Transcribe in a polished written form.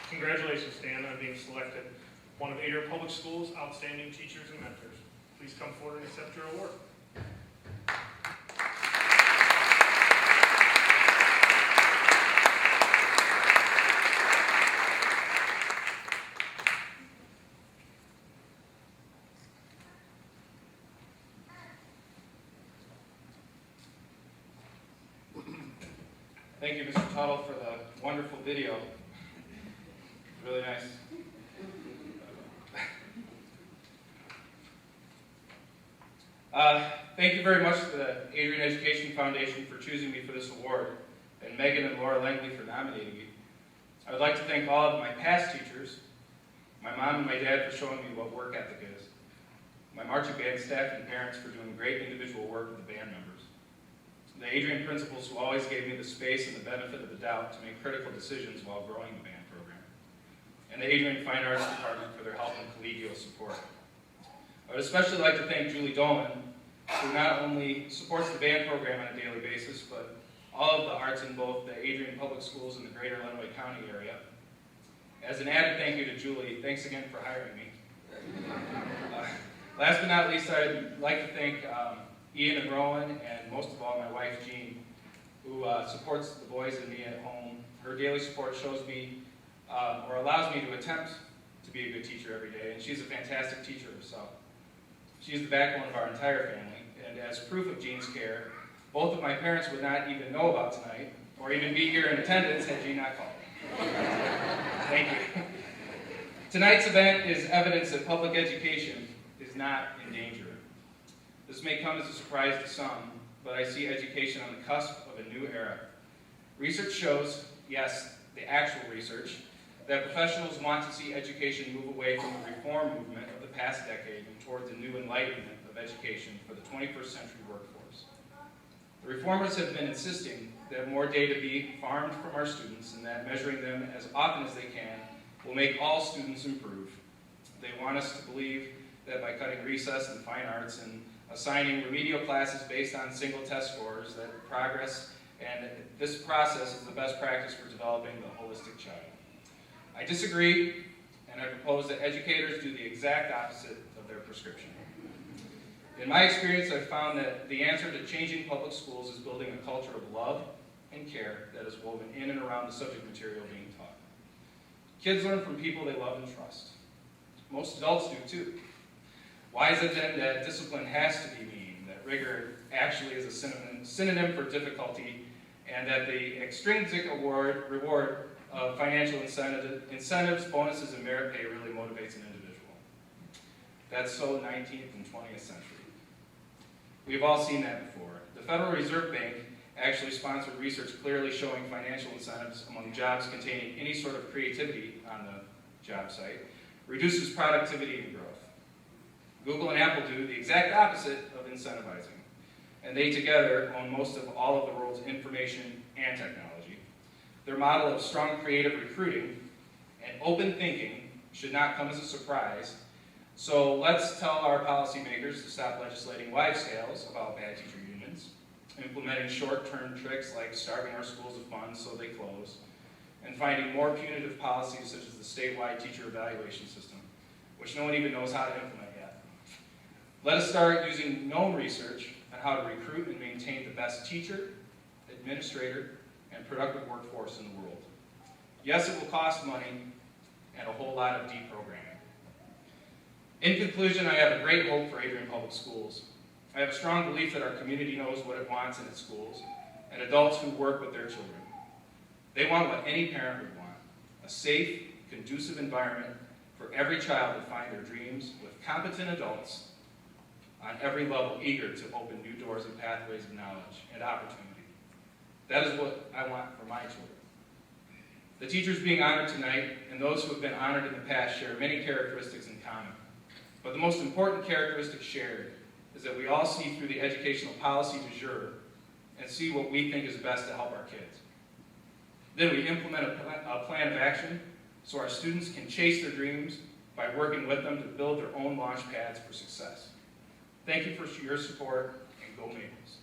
Congratulations, Dan, on being selected one of Adrian Public Schools' outstanding teachers and mentors. Please come forward and accept your award. Thank you, Mr. Tuttle, for the wonderful video. Really nice. Thank you very much to the Adrian Education Foundation for choosing me for this award, and Megan and Laura Langley for nominating me. I would like to thank all of my past teachers, my mom and my dad for showing me what work ethic is, my marching band staff and parents for doing great individual work with the band members, the Adrian principals who always gave me the space and the benefit of the doubt to make critical decisions while growing the band program, and the Adrian Fine Arts Department for their help and collegial support. I would especially like to thank Julie Dolman, who not only supports the band program on a daily basis, but all of the arts in both the Adrian Public Schools and the greater Illinois County area. As an added thank you to Julie, thanks again for hiring me. Last but not least, I'd like to thank Ian and Rowan, and most of all, my wife, Jean, who supports the boys and me at home. Her daily support shows me, or allows me to attempt to be a good teacher every day, and she's a fantastic teacher herself. She's the backbone of our entire family, and as proof of Jean's care, both of my parents would not even know about tonight, or even be here in attendance had Jean not called. Thank you. Tonight's event is evidence that public education is not in danger. This may come as a surprise to some, but I see education on the cusp of a new era. Research shows, yes, the actual research, that professionals want to see education move away from the reform movement of the past decade and towards a new enlightenment of education for the 21st century workforce. The reformers have been insisting that more data be farmed from our students and that measuring them as often as they can will make all students improve. They want us to believe that by cutting recess and fine arts and assigning remedial classes based on single test scores, that progress and this process is the best practice for developing the holistic child. I disagree, and I propose that educators do the exact opposite of their prescription. In my experience, I've found that the answer to changing public schools is building a culture of love and care that is woven in and around the subject material being taught. Kids learn from people they love and trust. Most adults do too. Why is it then that discipline has to be mean, that rigor actually is a synonym for difficulty, and that the extrinsic reward of financial incentives, bonuses, and merit pay really motivates an individual? That's so 19th and 20th century. We've all seen that before. The Federal Reserve Bank actually sponsored research clearly showing financial incentives among jobs containing any sort of creativity on the job site reduces productivity and growth. Google and Apple do the exact opposite of incentivizing, and they together own most of all of the world's information and technology. Their model of strong creative recruiting and open thinking should not come as a surprise, so let's tell our policymakers to stop legislating wives' tales about bad teacher unions, implementing short-term tricks like starving our schools of funds so they close, and finding more punitive policies such as the statewide teacher evaluation system, which no one even knows how to implement yet. Let us start using known research on how to recruit and maintain the best teacher, administrator, and productive workforce in the world. Yes, it will cost money and a whole lot of deprogramming. In conclusion, I have a great hope for Adrian Public Schools. I have a strong belief that our community knows what it wants in its schools, and adults who work with their children. They want what any parent would want, a safe, conducive environment for every child to find their dreams with competent adults on every level eager to open new doors and pathways of knowledge and opportunity. That is what I want for my children. The teachers being honored tonight and those who have been honored in the past share many characteristics in common. But the most important characteristic shared is that we all see through the educational policy du jour and see what we think is best to help our kids. Then we implement a plan of action so our students can chase their dreams by working with them to build their own launch pads for success. Thank you for your support, and go Maples.